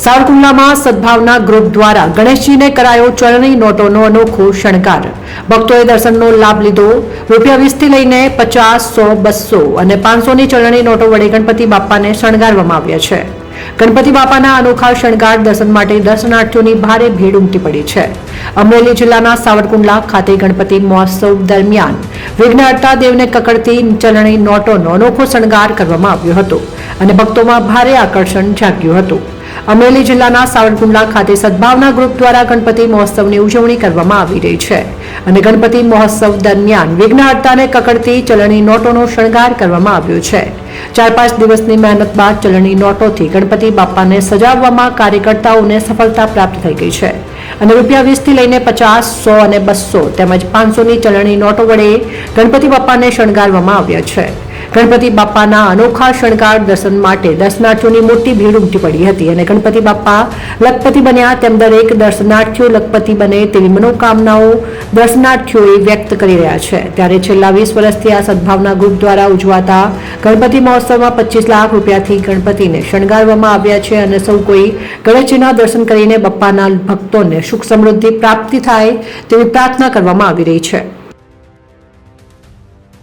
સાવરકુંડલામાં સદભાવના group દ્વારા ગણેશજીને કરાયો ચલણી નોટોનો અનોખો શણગાર. ભક્તોએ દર્શનનો લાભ લીધો. ₹20 થી લઈને 50, 100, 200 અને 500ની ચલણી નોટો વડે ગણપતિ બાપાને શણગારવામાં આવ્યા છે. ગણપતિ બાપાના અનોખા શણગાર દર્શન માટે દર્શનાર્થીઓની ભારે ભીડ ઉમટી પડી છે. અમરેલી જિલ્લાના સાવરકુંડલા ખાતે ગણપતિ મહોત્સવ દરમિયાન વિઘ્નહર્તા દેવને કકડતી ચલણી નોટોનો અનોખો શણગાર કરવામાં આવ્યો હતો અને ભક્તોમાં ભારે આકર્ષણ જાગ્યું હતું. અમરેલી જિલ્લાના સાવરકુંડલા ખાતે સદભાવના ગ્રુપ દ્વારા ગણપતિ મહોત્સવની ઉજવણી કરવામાં આવી રહી છે અને ગણપતિ મહોત્સવ દરમિયાન વિઘ્નહર્તાને કકડતી ચલણી નોટોનો શણગાર કરવામાં આવ્યો છે. 4-5 દિવસની મહેનત બાદ ચલણી નોટોથી ગણપતિ બાપાને સજાવવામાં કાર્યકર્તાઓને સફળતા પ્રાપ્ત થઈ ગઈ છે અને ₹20 થી લઈને 50, 100 અને 200 તેમજ 500ની ચલણી નોટો વડે ગણપતિ બાપાને શણગારવામાં આવ્યા છે. ગણપતિ બાપાના અનોખા શણગાર દર્શન માટે દર્શનાર્થીઓની મોટી ભીડ ઉમટી પડી હતી અને ગણપતિ બાપા લખપતિ બન્યા તેમ દરેક દર્શનાર્થીઓ લખપતિ બને તેવી મનોકામનાઓ દર્શનાર્થીઓએ વ્યક્ત કરી રહ્યા છે. ત્યારે છેલ્લા 20 વર્ષથી આ સદભાવના ગ્રુપ દ્વારા ઉજવાતા ગણપતિ મહોત્સવમાં ₹25 લાખથી ગણપતિને શણગારવામાં આવ્યા છે અને સૌ કોઈ ગણેશજીના દર્શન કરીને બાપાના ભક્તોને સુખ સમૃદ્ધિ પ્રાપ્તિ થાય તેવી પ્રાર્થના કરવામાં આવી રહી છે.